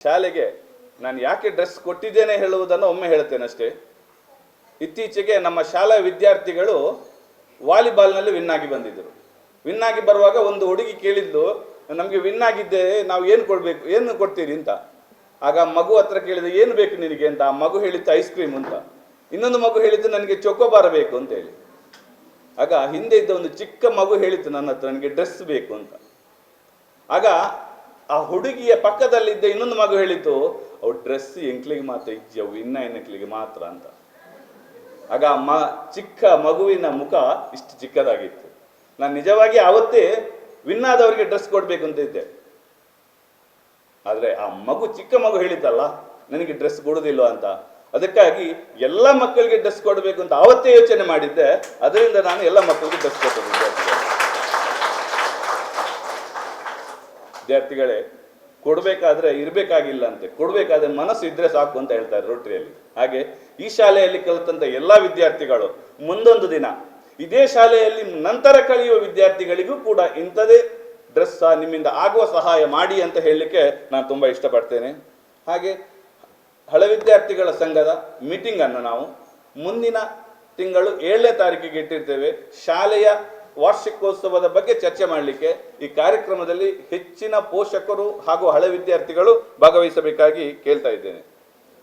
ಶಾಲೆಗೆ ನಾನು ಯಾಕೆ ಡ್ರೆಸ್ ಕೊಟ್ಟಿದ್ದೇನೆ ಹೇಳುವುದನ್ನು ಒಮ್ಮೆ ಹೇಳ್ತೇನೆ ಅಷ್ಟೇ. ಇತ್ತೀಚೆಗೆ ನಮ್ಮ ಶಾಲಾ ವಿದ್ಯಾರ್ಥಿಗಳು ವಾಲಿಬಾಲ್ನಲ್ಲಿ ವಿನ್ ಆಗಿ ಬಂದಿದ್ದರು. ವಿನ್ ಆಗಿ ಬರುವಾಗ ಒಂದು ಹುಡುಗಿ ಕೇಳಿದ್ಲು, ನಮಗೆ ವಿನ್ ಆಗಿದ್ದೆ, ನಾವು ಏನು ಕೊಡ್ತೀರಿ ಅಂತ. ಆಗ ಮಗು ಹತ್ರ ಕೇಳಿದೆ, ಏನು ಬೇಕು ನಿನಗೆ ಅಂತ. ಆ ಮಗು ಹೇಳಿತ್ತು ಐಸ್ ಕ್ರೀಮ್ ಅಂತ. ಇನ್ನೊಂದು ಮಗು ಹೇಳಿದ್ದು ನನಗೆ ಚೊಕೋಬಾರ ಬೇಕು ಅಂತ ಹೇಳಿ. ಆಗ ಹಿಂದೆ ಇದ್ದ ಒಂದು ಚಿಕ್ಕ ಮಗು ಹೇಳಿತ್ತು ನನ್ನ ಹತ್ರ, ನನಗೆ ಡ್ರೆಸ್ ಬೇಕು ಅಂತ. ಆಗ ಆ ಹುಡುಗಿಯ ಪಕ್ಕದಲ್ಲಿದ್ದ ಇನ್ನೊಂದು ಮಗು ಹೇಳಿತ್ತು, ಅವು ಡ್ರೆಸ್ ಎಂಕ್ಲಿಗೆ ಮಾತ್ರ ಇಜ್ಜವು, ಇನ್ನ ಹೆಣ್ಮಕ್ಳಿಗೆ ಮಾತ್ರ ಅಂತ. ಆಗ ಚಿಕ್ಕ ಮಗುವಿನ ಮುಖ ಇಷ್ಟು ಚಿಕ್ಕದಾಗಿತ್ತು. ನಾನು ನಿಜವಾಗಿ ಆವತ್ತೇ ವಿನ್ ಆದವರಿಗೆ ಡ್ರೆಸ್ ಕೊಡ್ಬೇಕು ಅಂತ ಇದ್ದೆ. ಆದರೆ ಆ ಚಿಕ್ಕ ಮಗು ಹೇಳಿತಲ್ಲ, ನನಗೆ ಡ್ರೆಸ್ ಕೊಡುದಿಲ್ಲ ಅಂತ. ಅದಕ್ಕಾಗಿ ಎಲ್ಲ ಮಕ್ಕಳಿಗೆ ಡ್ರೆಸ್ ಕೊಡಬೇಕು ಅಂತ ಆವತ್ತೇ ಯೋಚನೆ ಮಾಡಿದ್ದೆ. ಅದರಿಂದ ನಾನು ಎಲ್ಲ ಮಕ್ಕಳಿಗೆ ಡ್ರೆಸ್ ಕೊಟ್ಟಿದ್ದೆ. ವಿದ್ಯಾರ್ಥಿಗಳೇ, ಕೊಡಬೇಕಾದ್ರೆ ಇರಬೇಕಾಗಿಲ್ಲ ಅಂತೆ, ಕೊಡಬೇಕಾದ್ರೆ ಮನಸ್ಸು ಇದ್ರೆ ಸಾಕು ಅಂತ ಹೇಳ್ತಾರೆ ರೋಟರಿಯಲ್ಲಿ. ಹಾಗೆ ಈ ಶಾಲೆಯಲ್ಲಿ ಕಲಿತಂತ ಎಲ್ಲ ವಿದ್ಯಾರ್ಥಿಗಳು ಮುಂದೊಂದು ದಿನ ಇದೇ ಶಾಲೆಯಲ್ಲಿ ನಂತರ ಕಲಿಯುವ ವಿದ್ಯಾರ್ಥಿಗಳಿಗೂ ಕೂಡ ಇಂಥದೇ ಡ್ರೆಸ್ ನಿಮ್ಮಿಂದ ಆಗುವ ಸಹಾಯ ಮಾಡಿ ಅಂತ ಹೇಳಲಿಕ್ಕೆ ನಾನು ತುಂಬ ಇಷ್ಟಪಡ್ತೇನೆ. ಹಾಗೆ ಹಳೆ ವಿದ್ಯಾರ್ಥಿಗಳ ಸಂಘದ ಮೀಟಿಂಗನ್ನು ನಾವು ಮುಂದಿನ ತಿಂಗಳು 7ನೇ ತಾರೀಕಿಗೆ ಇಟ್ಟಿರ್ತೇವೆ. ಶಾಲೆಯ ವಾರ್ಷಿಕೋತ್ಸವದ ಬಗ್ಗೆ ಚರ್ಚೆ ಮಾಡಲಿಕ್ಕೆ ಈ ಕಾರ್ಯಕ್ರಮದಲ್ಲಿ ಹೆಚ್ಚಿನ ಪೋಷಕರು ಹಾಗೂ ಹಳೆ ವಿದ್ಯಾರ್ಥಿಗಳು ಭಾಗವಹಿಸಬೇಕಾಗಿ ಕೇಳ್ತಾ ಇದ್ದೇನೆ.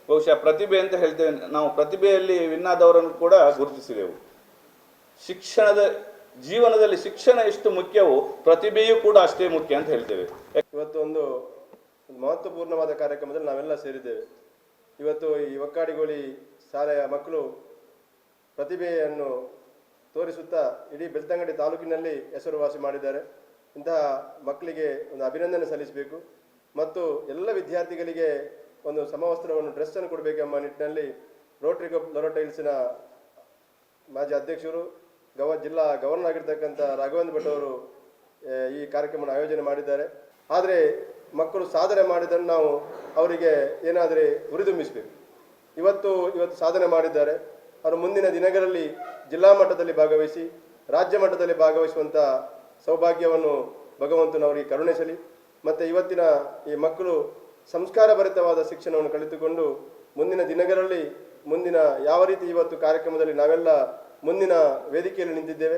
ಬಹುಶಃ ಪ್ರತಿಭೆ ಅಂತ ಹೇಳ್ತೇವೆ ನಾವು, ಪ್ರತಿಭೆಯಲ್ಲಿ ವಿನ್ನಾದವರನ್ನು ಕೂಡ ಗುರುತಿಸಿದೆವು. ಜೀವನದಲ್ಲಿ ಶಿಕ್ಷಣ ಎಷ್ಟು ಮುಖ್ಯವೋ ಪ್ರತಿಭೆಯೂ ಕೂಡ ಅಷ್ಟೇ ಮುಖ್ಯ ಅಂತ ಹೇಳ್ತೇವೆ. ಇವತ್ತು ಒಂದು ಮಹತ್ವಪೂರ್ಣವಾದ ಕಾರ್ಯಕ್ರಮದಲ್ಲಿ ನಾವೆಲ್ಲ ಸೇರಿದ್ದೇವೆ. ಇವತ್ತು ಈ ಒಕ್ಕಾಡಿಗೋಳಿ ಶಾಲೆಯ ಮಕ್ಕಳು ಪ್ರತಿಭೆಯನ್ನು ತೋರಿಸುತ್ತಾ ಇಡೀ ಬೆಳ್ತಂಗಡಿ ತಾಲೂಕಿನಲ್ಲಿ ಹೆಸರುವಾಸಿ ಮಾಡಿದ್ದಾರೆ. ಇಂತಹ ಮಕ್ಕಳಿಗೆ ಒಂದು ಅಭಿನಂದನೆ ಸಲ್ಲಿಸಬೇಕು ಮತ್ತು ಎಲ್ಲ ವಿದ್ಯಾರ್ಥಿಗಳಿಗೆ ಒಂದು ಸಮವಸ್ತ್ರವನ್ನು ಡ್ರೆಸ್ಸನ್ನು ಕೊಡಬೇಕೆಂಬ ನಿಟ್ಟಿನಲ್ಲಿ ರೋಟರಿ ಕ್ಲಬ್ ಲೊರಟೈಲ್ಸಿನ ಮಾಜಿ ಅಧ್ಯಕ್ಷರು ಜಿಲ್ಲಾ ಗವರ್ನರ್ ಆಗಿರ್ತಕ್ಕಂಥ ರಾಘವೇಂದ್ರ ಭಟ್ ಅವರು ಈ ಕಾರ್ಯಕ್ರಮವನ್ನು ಆಯೋಜನೆ ಮಾಡಿದ್ದಾರೆ. ಆದರೆ ಮಕ್ಕಳು ಸಾಧನೆ ಮಾಡಿದ್ದನ್ನು ನಾವು ಅವರಿಗೆ ಏನಾದರೆ ಹುರಿದುಂಬಿಸಬೇಕು. ಇವತ್ತು ಸಾಧನೆ ಮಾಡಿದ್ದಾರೆ. ಅವರು ಮುಂದಿನ ದಿನಗಳಲ್ಲಿ ಜಿಲ್ಲಾ ಮಟ್ಟದಲ್ಲಿ ಭಾಗವಹಿಸಿ ರಾಜ್ಯ ಮಟ್ಟದಲ್ಲಿ ಭಾಗವಹಿಸುವಂಥ ಸೌಭಾಗ್ಯವನ್ನು ಭಗವಂತನವರಿಗೆ ಕರುಣಿಸಲಿ. ಮತ್ತು ಇವತ್ತಿನ ಈ ಮಕ್ಕಳು ಸಂಸ್ಕಾರಭರಿತವಾದ ಶಿಕ್ಷಣವನ್ನು ಕಲಿತುಕೊಂಡು ಮುಂದಿನ ದಿನಗಳಲ್ಲಿ ಯಾವ ರೀತಿ ಇವತ್ತು ಕಾರ್ಯಕ್ರಮದಲ್ಲಿ ನಾವೆಲ್ಲ ಮುಂದಿನ ವೇದಿಕೆಯಲ್ಲಿ ನಿಂತಿದ್ದೇವೆ,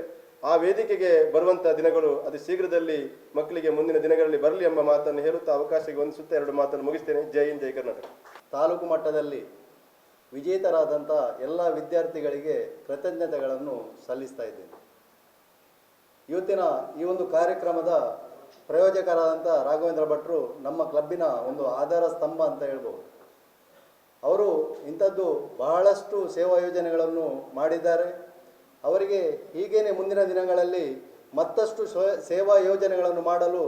ಆ ವೇದಿಕೆಗೆ ಬರುವಂಥ ದಿನಗಳು ಅತಿ ಶೀಘ್ರದಲ್ಲಿ ಮಕ್ಕಳಿಗೆ ಮುಂದಿನ ದಿನಗಳಲ್ಲಿ ಬರಲಿ ಎಂಬ ಮಾತನ್ನು ಹೇಳುತ್ತಾ ಅವಕಾಶಕ್ಕೆ ಹೊಂದಿಸುತ್ತಾ 2 ಮಾತನ್ನು ಮುಗಿಸ್ತೇನೆ. ಜೈ ಹಿಂದ್, ಜೈ ಕರ್ನಾಟಕ. ತಾಲೂಕು ಮಟ್ಟದಲ್ಲಿ ವಿಜೇತರಾದಂಥ ಎಲ್ಲ ವಿದ್ಯಾರ್ಥಿಗಳಿಗೆ ಕೃತಜ್ಞತೆಗಳನ್ನು ಸಲ್ಲಿಸ್ತಾ ಇದ್ದೇನೆ. ಇವತ್ತಿನ ಈ ಒಂದು ಕಾರ್ಯಕ್ರಮದ ಪ್ರಯೋಜಕರಾದಂಥ ರಾಘವೇಂದ್ರ ಭಟ್ರು ನಮ್ಮ ಕ್ಲಬ್ಬಿನ ಒಂದು ಆಧಾರ ಸ್ತಂಭ ಅಂತ ಹೇಳ್ಬೋದು. ಅವರು ಇಂಥದ್ದು ಬಹಳಷ್ಟು ಸೇವಾ ಯೋಜನೆಗಳನ್ನು ಮಾಡಿದ್ದಾರೆ. ಅವರಿಗೆ ಹೀಗೇನೆ ಮುಂದಿನ ದಿನಗಳಲ್ಲಿ ಮತ್ತಷ್ಟು ಸೇವಾ ಯೋಜನೆಗಳನ್ನು ಮಾಡಲು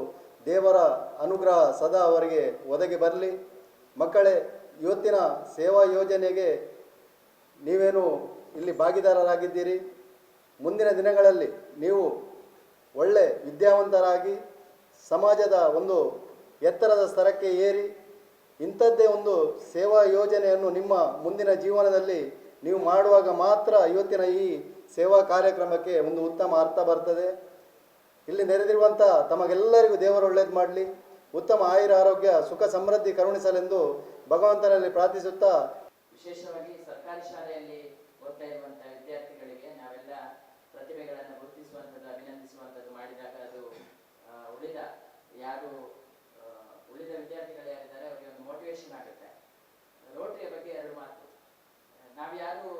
ದೇವರ ಅನುಗ್ರಹ ಸದಾ ಅವರಿಗೆ ಒದಗಿ ಬರಲಿ. ಮಕ್ಕಳೇ, ಇವತ್ತಿನ ಸೇವಾ ಯೋಜನೆಗೆ ನೀವೇನು ಇಲ್ಲಿ ಭಾಗಿದಾರರಾಗಿದ್ದೀರಿ. ಮುಂದಿನ ದಿನಗಳಲ್ಲಿ ನೀವು ಒಳ್ಳೆ ವಿದ್ಯಾವಂತರಾಗಿ ಸಮಾಜದ ಒಂದು ಎತ್ತರದ ಸ್ತರಕ್ಕೆ ಏರಿ ಇಂಥದ್ದೇ ಒಂದು ಸೇವಾ ಯೋಜನೆಯನ್ನು ನಿಮ್ಮ ಮುಂದಿನ ಜೀವನದಲ್ಲಿ ನೀವು ಮಾಡುವಾಗ ಮಾತ್ರ ಇವತ್ತಿನ ಈ ಸೇವಾ ಕಾರ್ಯಕ್ರಮಕ್ಕೆ ಒಂದು ಉತ್ತಮ ಅರ್ಥ ಬರ್ತದೆ. ಇಲ್ಲಿ ನೆರೆದಿರುವಂಥ ತಮಗೆಲ್ಲರಿಗೂ ದೇವರು ಒಳ್ಳೇದು ಮಾಡಲಿ, ಉತ್ತಮ ಆಯುರ ಆರೋಗ್ಯ ಸುಖ ಸಮೃದ್ಧಿ ಕರುಣಿಸಲೆಂದು ಭಗವಂತನಲ್ಲಿ ಪ್ರಾರ್ಥಿಸುತ್ತಾ, ವಿಶೇಷವಾಗಿ ಸರ್ಕಾರಿ ಶಾಲೆಯಲ್ಲಿ ಓದ್ತಾ ಇರುವಂಥ ವಿದ್ಯಾರ್ಥಿಗಳಿಗೆ ನಾವೆಲ್ಲ ಪ್ರತಿಭೆಗಳನ್ನು ಗುರುತಿಸುವಂಥದ್ದು, ಅಭಿನಂದಿಸುವಂಥದ್ದು ಮಾಡಿದಾಗ ಅದು ಉಳಿದ ವಿದ್ಯಾರ್ಥಿಗಳು ಯಾರಿದ್ದಾರೆ ಅವರಿಗೆ ಒಂದು ಮೋಟಿವೇಶನ್ ಆಗುತ್ತೆ. ರೋಟರಿಯ ಬಗ್ಗೆ 2 ಮಾತು. ನಾವ್ಯಾರು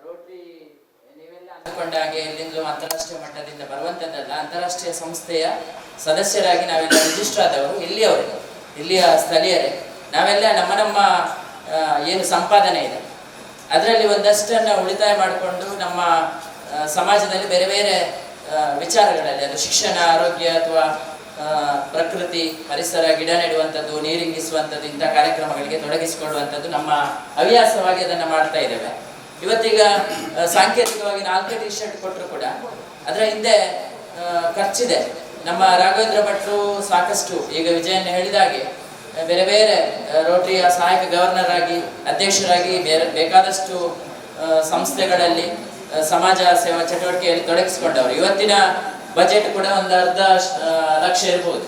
ರೋಟರಿ ನೀವೆಲ್ಲ ಅಂದುಕೊಂಡ ಹಾಗೆ ಎಲ್ಲಿಂದಲೂ ಅಂತಾರಾಷ್ಟ್ರೀಯ ಮಟ್ಟದಿಂದ ಬರುವಂಥದ್ದಲ್ಲ. ಅಂತಾರಾಷ್ಟ್ರೀಯ ಸಂಸ್ಥೆಯ ಸದಸ್ಯರಾಗಿ ನಾವೆಲ್ಲ ರಿಜಿಸ್ಟರ್ ಆದವರು ಇಲ್ಲಿಯ ಸ್ಥಳೀಯರೇ. ನಾವೆಲ್ಲ ನಮ್ಮ ಏನು ಸಂಪಾದನೆ ಇದೆ ಅದರಲ್ಲಿ ಒಂದಷ್ಟನ್ನು ಉಳಿತಾಯ ಮಾಡಿಕೊಂಡು ನಮ್ಮ ಸಮಾಜದಲ್ಲಿ ಬೇರೆ ಬೇರೆ ವಿಚಾರಗಳಲ್ಲಿ, ಅದು ಶಿಕ್ಷಣ, ಆರೋಗ್ಯ ಅಥವಾ ಪ್ರಕೃತಿ, ಪರಿಸರ, ಗಿಡ ನೆಡುವಂಥದ್ದು, ನೀರಿಂಗಿಸುವಂಥದ್ದು, ಇಂಥ ಕಾರ್ಯಕ್ರಮಗಳಿಗೆ ತೊಡಗಿಸಿಕೊಳ್ಳುವಂಥದ್ದು ನಮ್ಮ ಹವ್ಯಾಸವಾಗಿ ಅದನ್ನು ಮಾಡ್ತಾ ಇದ್ದೇವೆ. ಇವತ್ತೀಗ ಸಾಂಕೇತಿಕವಾಗಿ 4 ಟಿ ಶರ್ಟ್ ಕೊಟ್ಟರು ಕೂಡ ಅದರ ಹಿಂದೆ ಖರ್ಚಿದೆ. ನಮ್ಮ ರಾಘವೇಂದ್ರ ಭಟ್ರು ಸಾಕಷ್ಟು, ಈಗ ವಿಜಯನ್ ಹೇಳಿದಾಗೆ, ಬೇರೆ ಬೇರೆ ರೋಟರಿಯ ಸಹಾಯಕ ಗವರ್ನರ್ ಆಗಿ, ಅಧ್ಯಕ್ಷರಾಗಿ ಬೇಕಾದಷ್ಟು ಸಂಸ್ಥೆಗಳಲ್ಲಿ ಸಮಾಜ ಸೇವಾ ಚಟುವಟಿಕೆಯಲ್ಲಿ ತೊಡಗಿಸಿಕೊಂಡವರು. ಇವತ್ತಿನ ಬಜೆಟ್ ಕೂಡ ಒಂದು 1.5 ಲಕ್ಷ ಇರ್ಬೋದು,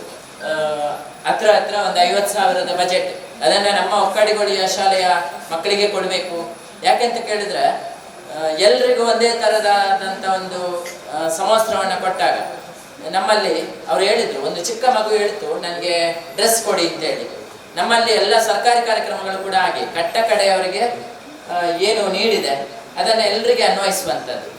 ಹತ್ರ ಒಂದು 50,000ದ ಬಜೆಟ್ ಅದನ್ನು ನಮ್ಮ ಒಕ್ಕಡಿಗೋಳಿಯ ಶಾಲೆಯ ಮಕ್ಕಳಿಗೆ ಕೊಡಬೇಕು. ಯಾಕೆಂತ ಕೇಳಿದ್ರೆ ಎಲ್ರಿಗೂ ಒಂದೇ ಥರದಾದಂಥ ಒಂದು ಸಮವಸ್ತ್ರವನ್ನು ಕೊಟ್ಟಾಗ ನಮ್ಮಲ್ಲಿ ಅವ್ರು ಹೇಳಿದ್ರು, ಒಂದು ಚಿಕ್ಕ ಮಗು ಹೇಳ್ತು ನನಗೆ ಡ್ರೆಸ್ ಕೊಡಿ ಅಂತ ಹೇಳಿ. ನಮ್ಮಲ್ಲಿ ಎಲ್ಲ ಸರ್ಕಾರಿ ಕಾರ್ಯಕ್ರಮಗಳು ಕೂಡ ಹಾಗೆ ಕಟ್ಟ ಕಡೆಯವರಿಗೆ ಏನು ನೀಡಿದೆ ಅದನ್ನು ಎಲ್ರಿಗೆ ಅನ್ವಯಿಸುವಂಥದ್ದು.